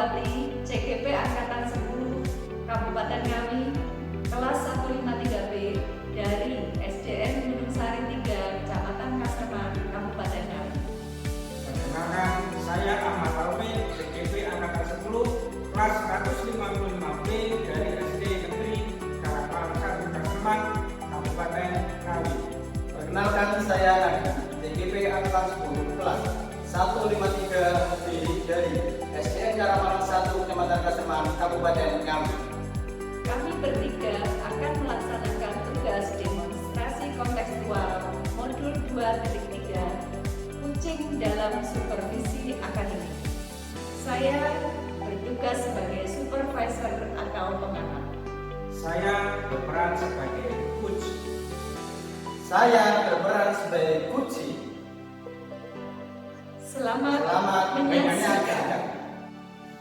Indrawati, CGP Angkatan 10, Kabupaten Ngawi, kelas 153B dari SDN Gunung Sari 3, Kecamatan Kaseman, Kabupaten Ngawi. Perkenalkan, saya Ahmad Taufik, CGP Angkatan 10, kelas 155B dari SD Negeri Karapan 1 Kaseman, Kabupaten Ngawi. Perkenalkan, saya Nadi, CGP Angkatan 10, kelas 153B dari SDN Karapan 1, Kecamatan Kaseman, Kabupaten Ngawi. Kami bertiga akan melaksanakan tugas demonstrasi kontekstual modul 2.3 kucing dalam supervisi akademik. Saya bertugas sebagai supervisor atau pengamat. Saya berperan sebagai coach. Saya berperan sebagai kunci. Selamat menyaksikan.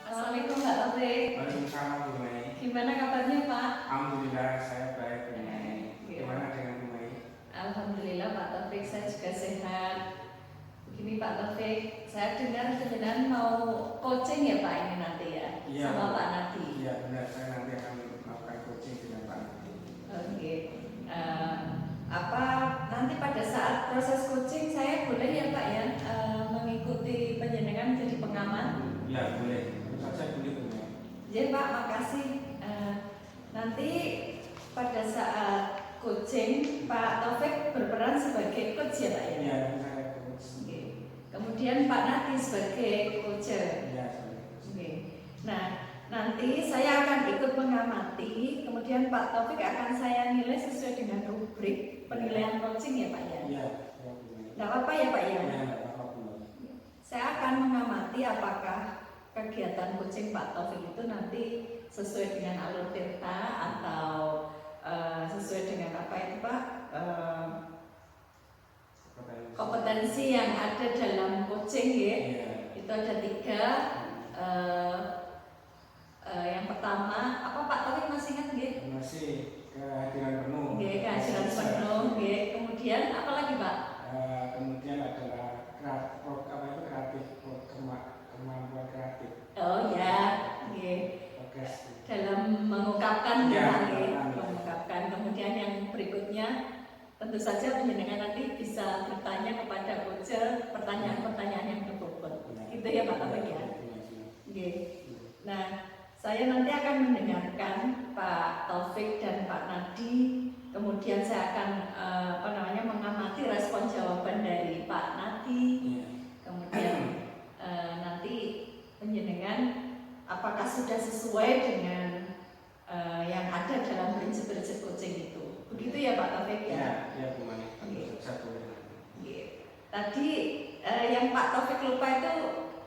Assalamualaikum Pak Taufik. Waalaikumsalam Bu Mai. Gimana kabarnya Pak? Alhamdulillah saya baik Bu Mai. Bagaimana dengan Bu Mai? Alhamdulillah Pak Taufik, saya juga sehat. Begini Pak Taufik, saya dengar jenengan mau coaching ya Pak ini nanti ya, Iya, sama Pak Nadi. Iya benar, saya nanti akan melakukan coaching dengan Pak Nadi. Oke. Apa nanti pada saat proses coaching saya boleh ya Pak ya mengikuti penjenengan jadi pengamat? Ya boleh, tentu saja boleh Bu Mai. Ya Pak, makasih. Nanti pada saat coaching Pak Taufik berperan sebagai coach ya Pak ya? Iya, saya coach. Oke. Kemudian Pak Nadi sebagai coacher. Iya, saya coach. Oke. Nah, nanti saya akan ikut mengamati, kemudian Pak Taufik akan saya nilai sesuai dengan rubrik penilaian coaching ya Pak ya? Iya, ya Bu Mai. Nggak apa-apa ya Pak ya? Iya, nggak apa-apa Bu Mai. Saya akan mengamati apakah kegiatan coaching Pak Taufik itu nanti sesuai dengan alur tirta atau sesuai dengan apa itu Pak? Kompetensi yang ada dalam coaching ya. Iya. Itu ada 3. Yang pertama, apa Pak Taufik masih ingat nggih? Masih kehadiran penuh. Nggih, kehadiran penuh nggih. Kemudian apa lagi Pak? Kemudian adalah kreatif, kemampuan kreatif. Oh ya, nggih. Progres. Dalam mengungkapkan Ya, nggih, mengungkapkan. mengungkapkan. Kemudian yang berikutnya tentu saja penjenengan nanti bisa bertanya kepada coacher pertanyaan-pertanyaan yang terbobot. Gitu ya Pak Taufik ya. Nggih. Nah, saya nanti akan mendengarkan Pak Taufik dan Pak Nadi. Kemudian saya akan mengamati respon jawaban dari Pak Nadi. Iya. Kemudian nanti penjenengan apakah sudah sesuai dengan yang ada dalam prinsip-prinsip coaching itu. Begitu ya Pak Taufik ya. Ya Bu Mani. Oke. Satu. Tadi yang Pak Taufik lupa itu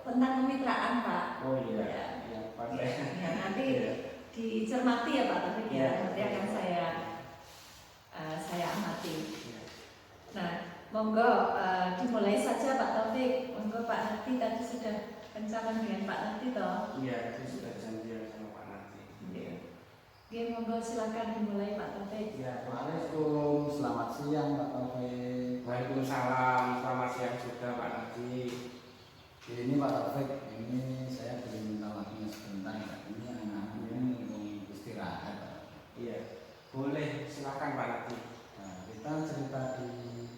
tentang kemitraan Pak. Oh iya. Ya. Ya, pandai. Ya, nanti Iya. dicermati ya Pak Taufik ya. Iya. Nanti akan saya amati. Iya. Nah, monggo dimulai saja Pak Taufik. Monggo Pak Nadi tadi sudah kencalan dengan Pak Nadi toh. Iya, itu sudah janjian sama Pak Nadi. Oke, monggo silakan dimulai Pak Taufik. Ya, Waalaikumsalam, selamat siang Pak Taufik. Waalaikumsalam, selamat siang juga Pak Nadi. Ini Pak Taufik, ini saya boleh minta waktunya sebentar ya. Ini anak-anak ini mau istirahat Pak. Iya, boleh silakan Pak Nadi. Nah, kita cerita di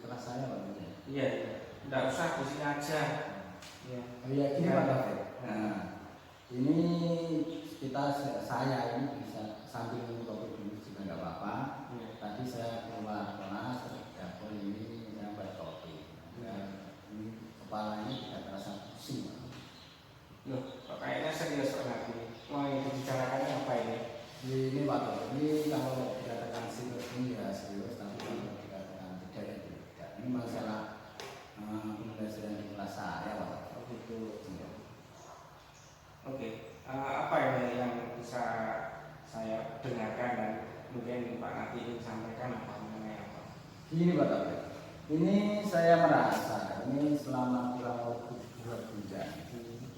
kelas saya Pak Taufik. Iya, tidak usah di sini aja. Iya. Oh iya, gini Pak Taufik. Nah, ini saya ini bisa sambil minum kopi dulu juga nggak apa-apa. Iya. Tadi saya keluar kelas, dapur ini saya buat kopi. Nah, ini kepala ini tidak terasa pusing. Loh, kok kayaknya serius Pak Nadi. Mau yang dibicarakannya apa ini? Ini Pak Taufik, ini kalau dikatakan serius ini ya serius, tapi kalau dikatakan tidak ya tidak. Ini masalah pembelajaran di kelas saya Pak Taufik. Oh gitu. Iya. Oke, apa ini yang bisa saya dengarkan dan mungkin Pak Nadi ingin sampaikan apa mengenai apa? Ini Pak Taufik, ini saya merasa ini selama kurang lebih 2 bulan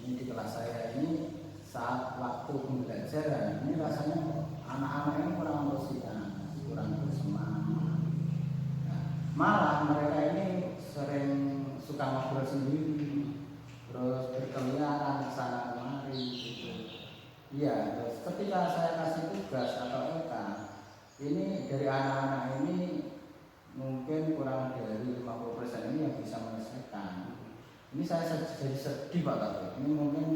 ini di kelas saya ini saat waktu pembelajaran ini rasanya anak-anak ini kurang antusias, kurang bersemangat. Nah, malah mereka ini sering suka ngobrol sendiri, terus berkeliaran ke sana kemari gitu. Iya, terus ketika saya kasih tugas atau LK, ini dari anak-anak ini mungkin kurang dari 50% ini yang bisa menyelesaikan. Ini saya jadi sedih Pak Taufik. Ini mungkin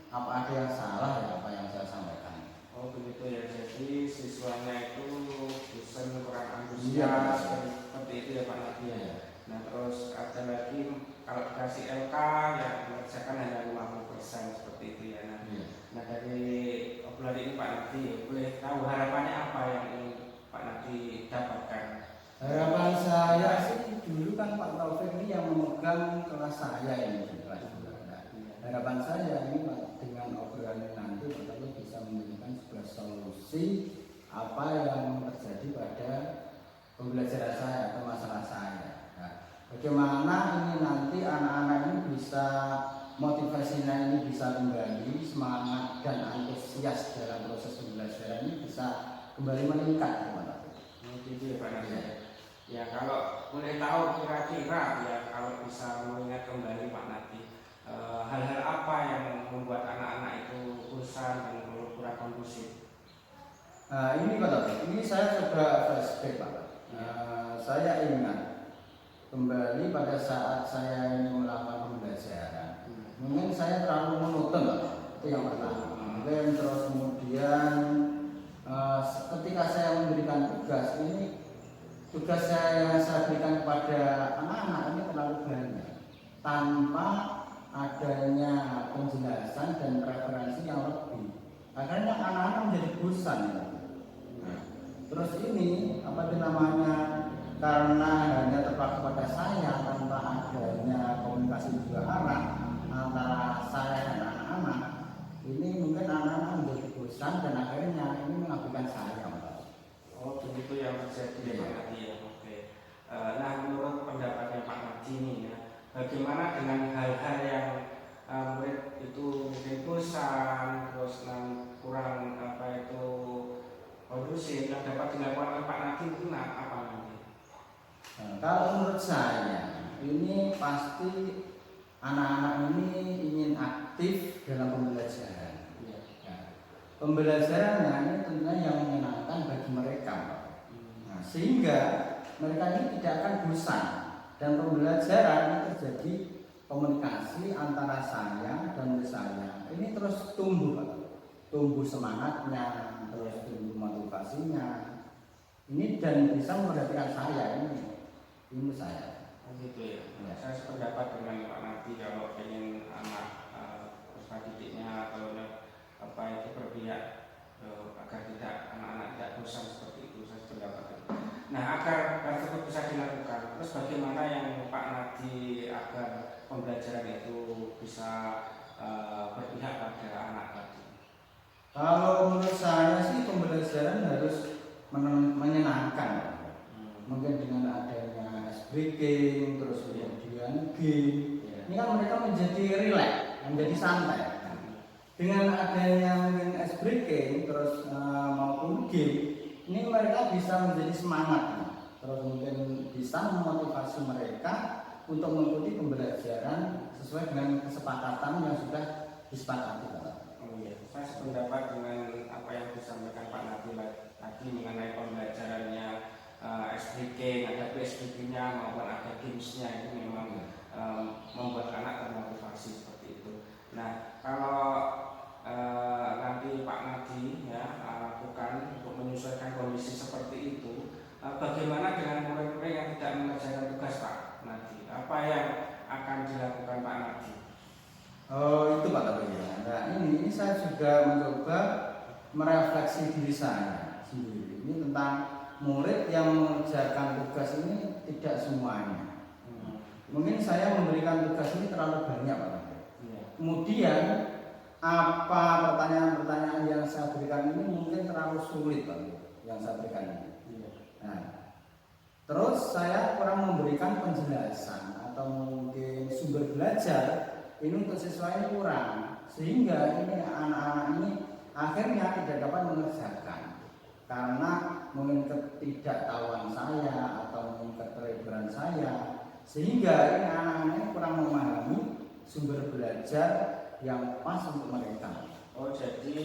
apa ada yang salah ya apa yang saya sampaikan. Oh begitu ya, jadi siswanya itu bosan kurang Iya, antusias Pak. seperti itu ya Pak Nadi. Iya. Nah terus ada lagi kalau dikasih LK yang mengerjakan hanya 50% seperti itu ya. Iya. Nah dari obrolan ini Pak Nadi, boleh tahu harapannya apa yang ingin Pak Nadi dapatkan? Harapan saya sih dulu kan Pak Taufik ini yang memegang kelas saya ini di kelas 2. Nah, harapan saya ini Pak, dengan obrolan ini nanti Pak Taufik bisa memberikan sebuah solusi apa yang terjadi pada pembelajaran saya atau masalah saya. Nah, bagaimana ini nanti anak-anak ini bisa motivasinya ini bisa kembali, semangat dan antusias dalam proses pembelajaran ini bisa kembali meningkat Pak Taufik. Gitu ya Pak Nadi. Ya kalau boleh tahu kira-kira ya kalau bisa mengingat kembali Pak Nadi, hal-hal apa yang membuat anak-anak itu bosan dan kurang kondusif? Nah ini Pak Taufik, ini saya coba flashback Pak. Saya ingat kembali pada saat saya ini melakukan pembelajaran. Mungkin saya terlalu monoton Pak, itu yang pertama. Mungkin terus kemudian ketika saya memberikan tugas ini, tugas saya berikan kepada anak-anak ini terlalu banyak tanpa adanya penjelasan dan referensi yang lebih. Akhirnya anak-anak menjadi bosan. Terus ini apa namanya, karena hanya terpaku pada saya tanpa adanya komunikasi dua arah antara saya dan anak-anak, ini mungkin anak-anak menjadi bosan dan akhirnya ini mengabaikan saya. Oh begitu yang terjadi ya Pak Nadi ya. Oke. Nah menurut pendapatnya Pak Nadi nih ya, bagaimana dengan hal-hal yang murid itu mungkin bosan, terus kurang apa itu kondusif yang dapat dilakukan oleh Pak Nadi itu apa nanti? Kalau menurut saya ini pasti anak-anak ini ingin aktif dalam pembelajaran. Pembelajarannya ini tentunya yang menyenangkan bagi mereka. Nah, sehingga mereka ini tidak akan bosan dan pembelajaran ini terjadi komunikasi antara saya dan saya ini terus tumbuh semangatnya, terus tumbuh motivasinya ini dan bisa memperhatikan saya ini saya. Oh gitu ya. Saya sependapat dengan Pak Nadi kalau ingin anak peserta didiknya kalau apa itu berpihak agar tidak anak-anak tidak bosan seperti itu, saya sependapat itu. Nah agar hal tersebut bisa dilakukan, terus bagaimana yang Pak Nadi agar pembelajaran itu bisa berpihak pada anak tadi? Kalau menurut saya sih pembelajaran harus menyenangkan. Mungkin dengan adanya ice breaking, terus kemudian game, ini kan mereka menjadi relax, menjadi santai. Dengan adanya mungkin ice breaking, terus maupun game, ini mereka bisa menjadi semangat, terus mungkin bisa memotivasi mereka untuk mengikuti pembelajaran sesuai dengan kesepakatan yang sudah disepakati. Oh iya, saya sependapat dengan apa yang disampaikan Pak Nadi tadi mengenai pembelajarannya SBK, ada PSBK-nya maupun ada gamesnya itu memang membuat anak termotivasi seperti itu. Nah kalau nanti Pak Nadi ya lakukan untuk menyesuaikan kondisi seperti itu, bagaimana dengan murid-murid yang tidak mengerjakan tugas Pak Nadi? Apa yang akan dilakukan Pak Nadi? Oh itu Pak Taufik ya. Nah ini saya juga mencoba merefleksi diri saya sendiri. Ini tentang murid yang mengerjakan tugas ini tidak semuanya. Mungkin saya memberikan tugas ini terlalu banyak Pak Taufik. Kemudian apa pertanyaan-pertanyaan yang saya berikan ini mungkin terlalu sulit Pak yang saya berikan ini. Nah, terus saya kurang memberikan penjelasan atau mungkin sumber belajar ini untuk siswa ini kurang, sehingga ini anak-anak ini akhirnya tidak dapat mengerjakan karena mungkin ketidaktahuan saya atau mungkin keterlibatan saya, sehingga ini anak-anak ini kurang memahami sumber belajar yang pas untuk mereka. Oh, jadi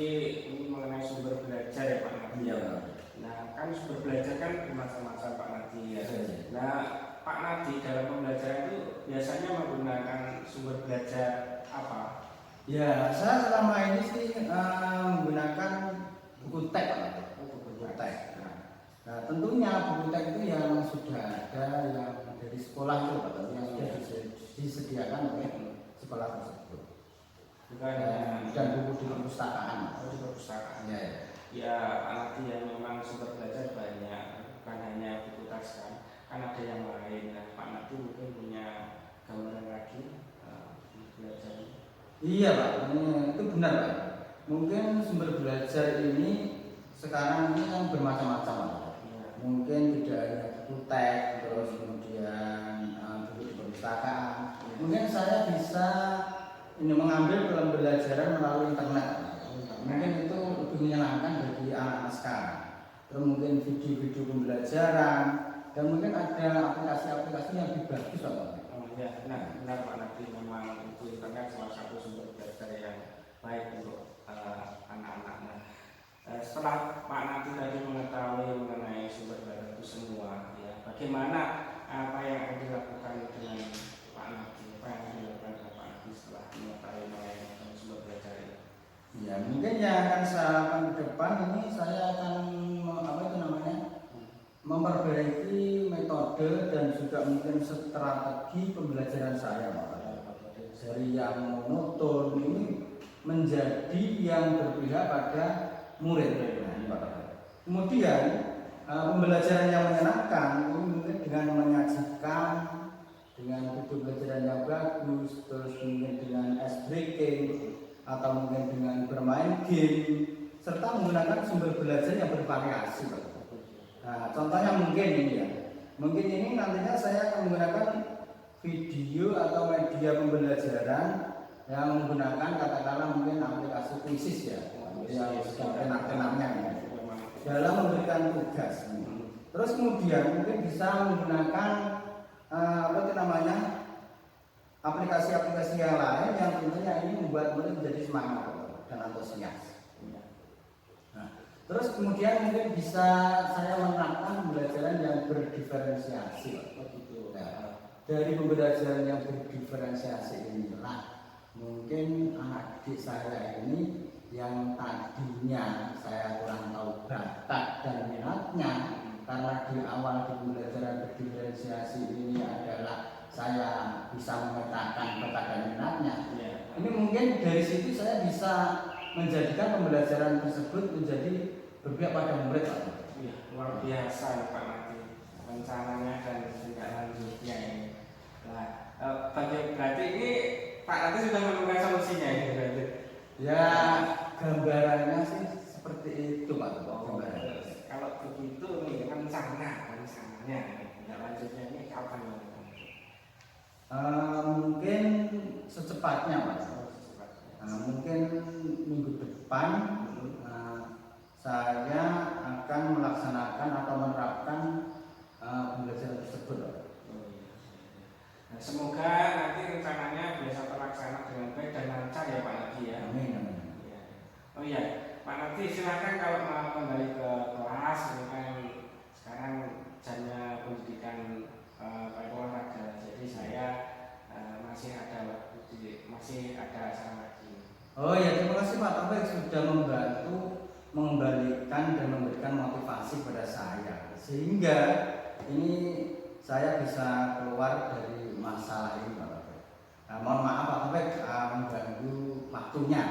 ini mengenai sumber belajar ya Pak Nadi. Iya, Pak. Nah, kan sumber belajar kan bermacam-macam Pak Nadi ya. Iya. Nah, Pak Nadi dalam pembelajaran itu biasanya menggunakan sumber belajar apa? Ya, saya selama ini sih menggunakan buku teks, Pak. Buku teks. Nah, tentunya buku teks itu yang sudah ada yang dari sekolah itu, Pak, yang sudah disediakan oleh sekolah tersebut. Bukan Dan buku di perpustakaan. Oh, di perpustakaan. Ya, Ya, Pak Nadi yang memang sumber belajar banyak, bukan hanya buku teks kan ada yang lain. Nah, Pak Nadi mungkin punya gambaran lagi belajar. iya, Pak, itu benar, Pak. Mungkin sumber belajar ini sekarang ini kan bermacam-macam, Pak. Ya. Mungkin tidak hanya buku teks, terus kemudian buku di perpustakaan. Mungkin saya bisa ini mengambil pembelajaran melalui internet. Mungkin itu lebih menyenangkan bagi anak-anak sekarang. Terus mungkin video-video pembelajaran dan mungkin ada aplikasi-aplikasi yang lebih bagus, Pak. Oh ya, benar Pak Nadi, memang itu internet salah satu sumber belajar yang baik untuk anak-anak. Nah, setelah Pak Nadi tadi mengetahui mengenai sumber belajar itu semua, ya, bagaimana apa yang akan dilakukan dengan Pak Nadi? Apa yang akan dilakukan dengan Pak Nadi setelah mengetahui mengenai sumber belajar ini? Ya, mungkin yang akan saya lakukan ke depan ini saya akan memperbaiki metode dan juga mungkin strategi pembelajaran saya, Pak. Dari yang monoton ini menjadi yang berpihak pada murid. Kemudian pembelajaran yang menyenangkan ini mungkin dengan menyajikan dengan buku pembelajaran yang bagus, terus mungkin dengan ice breaking atau mungkin dengan bermain game serta menggunakan sumber belajar yang bervariasi, Pak. Nah, contohnya mungkin ini ya. Mungkin ini nantinya saya akan menggunakan video atau media pembelajaran yang menggunakan katakanlah mungkin aplikasi kuisis ya, yang tenar-tenarnya ya, dalam memberikan tugas. Terus kemudian mungkin bisa menggunakan aplikasi-aplikasi yang lain yang tentunya ini membuat murid menjadi semangat dan antusias. Terus kemudian mungkin bisa saya menerapkan pembelajaran yang berdiferensiasi. Nah, dari pembelajaran yang berdiferensiasi inilah mungkin anak didik saya ini yang tadinya saya kurang tahu bakat dan minatnya, karena di awal di pembelajaran berdiferensiasi ini adalah saya bisa memetakan bakat dan minatnya. Ini mungkin dari situ saya bisa menjadikan pembelajaran tersebut menjadi berpihak pada murid, Pak. Iya, luar biasa Pak Nadi rencananya dan tindak lanjutnya ini. Nah, berarti ini Pak Nadi sudah menemukan solusinya ini berarti? Ya, gambarannya sih seperti itu, Pak. Kalau begitu nih rencananya tindak lanjutnya ini kapan? Mungkin secepatnya, Pak. Mungkin minggu depan saya akan melaksanakan atau menerapkan pembelajaran tersebut. Nah, semoga nanti rencananya bisa terlaksana dengan baik dan lancar ya Pak Nadi ya. Amin. Oh iya, Pak Nadi silakan kalau mau kembali ke kelas, ini kan sekarang jamnya pendidikan olahraga, jadi saya masih ada acara lagi. Oh ya, terima kasih Pak Taufik sudah membantu mengembalikan dan memberikan motivasi pada saya, sehingga ini saya bisa keluar dari masalah ini, Pak Taufik. Mohon maaf Pak Taufik mengganggu waktunya.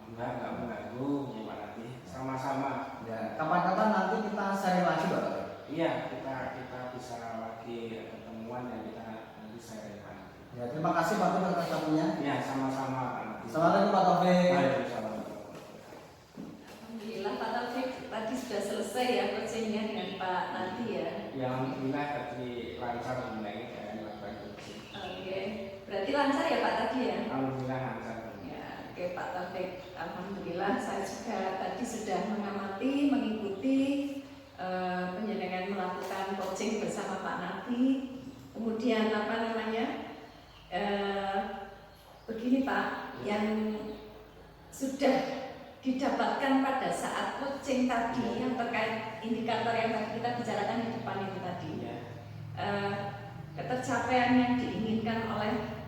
Enggak mengganggu ya Pak Nadi, sama-sama. Ya, kapan-kapan nanti kita share lagi, Pak Taufik. Iya, kita bisa lagi ketemuan dan kita nanti share Pak Nadi. Ya, terima kasih Pak Taufik atas waktunya. Ya, sama-sama Pak Nadi. Assalamualaikum Pak Taufik. Waalaikumsalam. Alhamdulillah Pak Taufik tadi sudah selesai ya coachingnya dengan Pak Nadi ya. Ya, alhamdulillah tadi lancar mengenai melakukan coaching. Oke, berarti lancar ya Pak tadi ya? Alhamdulillah lancar. Ya, oke Pak Taufik. Alhamdulillah saya juga tadi sudah mengamati, mengikuti penjenengan melakukan coaching bersama Pak Nadi. Kemudian begini Pak, yang sudah didapatkan pada saat kucing tadi yang terkait indikator yang tadi kita bicarakan di depan itu tadi, ketercapaian yang diinginkan oleh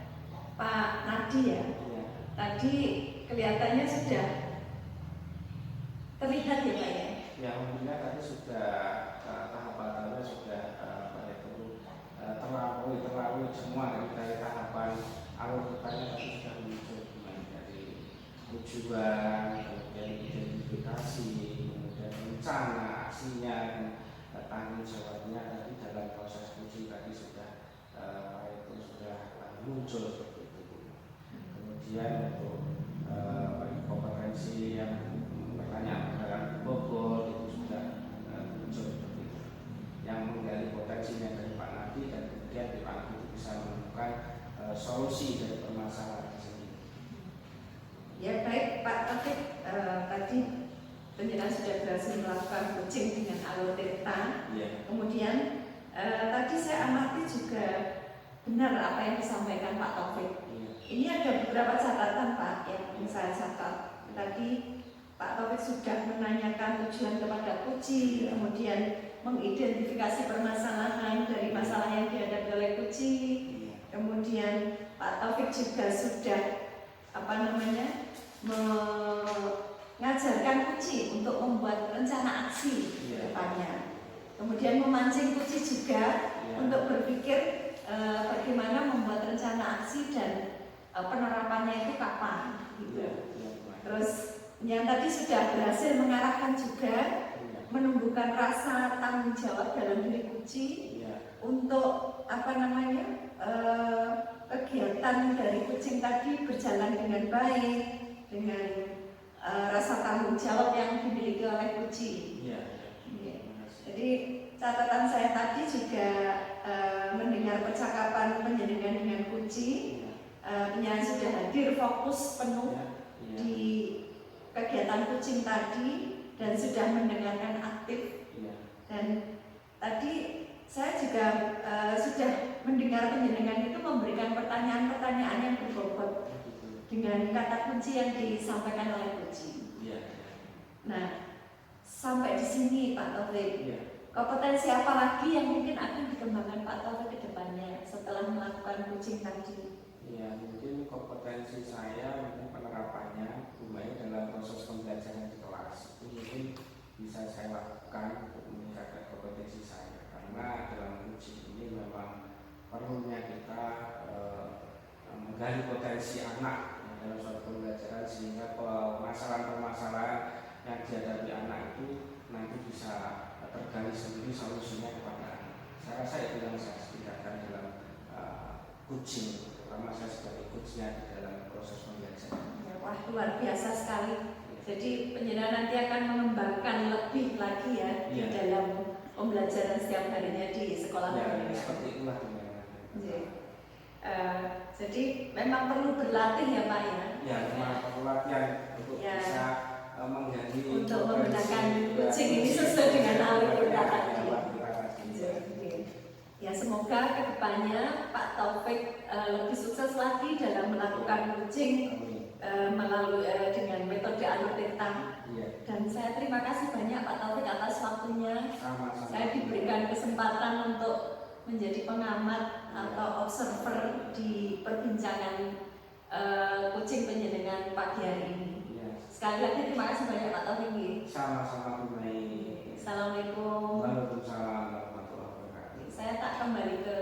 Pak Nadi ya, tadi kelihatannya sudah terlihat ya Pak ya. Ya, alhamdulillah tadi sudah tahapan sudah terlalu semua dari tahapan alur hutannya tadi sudah muncul, dari tujuan, kemudian identifikasi, kemudian rencana aksinya dan tanggung jawabnya tadi dalam proses uji tadi sudah muncul seperti itu. Kemudian untuk kompetensi yang pertanyaan dalam Bogor itu sudah muncul seperti itu, yang menggali potensinya dari Pak Nadi dan kemudian di Pak Nadi bisa menemukan solusi dari permasalahan tersebut. Ya baik Pak Taufik, tadi penjelasan sudah berhasil melakukan kucing dengan alur delta. Kemudian tadi saya amati juga benar apa yang disampaikan Pak Taufik. Ini ada beberapa catatan Pak yang saya catat. Tadi Pak Taufik sudah menanyakan tujuan kepada kucing, kemudian mengidentifikasi permasalahan dari masalah yang dihadapi oleh kucing. Kemudian Pak Taufik juga sudah mengajarkan kucing untuk membuat rencana aksi ke depannya. Kemudian memancing kucing juga untuk berpikir bagaimana membuat rencana aksi dan penerapannya itu kapan gitu. Terus yang tadi sudah berhasil mengarahkan juga menumbuhkan rasa tanggung jawab dalam diri kucing untuk kegiatan dari kucing tadi berjalan dengan baik, dengan rasa tanggung jawab yang dimiliki oleh kucing. Jadi catatan saya tadi juga mendengar percakapan penjaringan dengan kucing, penjaringan sudah hadir fokus penuh di kegiatan kucing tadi dan sudah mendengarkan aktif. Dan tadi saya juga sudah mendengar penjaringan itu memberikan pertanyaan-pertanyaan yang berbobot dengan kata kunci yang disampaikan oleh kucing. Nah, sampai di sini Pak Taufik, kompetensi apa lagi yang mungkin akan dikembangkan Pak Taufik ke depannya setelah melakukan kucing tadi? Ya, mungkin kompetensi saya mungkin penerapannya mulai dalam proses pembelajaran di kelas itu mungkin bisa saya lakukan untuk meningkatkan kompetensi saya, karena dalam uji ini memang perlunya kita menggali potensi anak dalam suatu pembelajaran sehingga permasalahan-permasalahan yang dihadapi anak itu nanti bisa tergali sendiri solusinya kepada anak. Saya rasa itu yang saya setidakkan dalam coaching, terutama saya sebagai coachnya di dalam proses pembelajaran. Wah, luar biasa sekali. Jadi penjenengan nanti akan mengembangkan lebih lagi ya di dalam pembelajaran setiap harinya di sekolah. Seperti itulah. Jadi memang perlu berlatih ya Pak ya. Ya, memang perlu latihan untuk bisa menggali untuk menggunakan kucing ini sesuai dengan alur kita tadi. Ya, semoga kedepannya Pak Taufik lebih sukses lagi dalam melakukan kucing melalui dengan metode alur delta. Dan saya terima kasih banyak Pak Taufik atas waktunya. Saya diberikan kesempatan untuk menjadi pengamat atau observer di perbincangan kucing penjenengan pagi hari ini. Sekali lagi terima kasih banyak Pak Taufik. Sama-sama tunai. Assalamualaikum. Waalaikumsalam warahmatullahi wabarakatuh. Saya tak kembali ke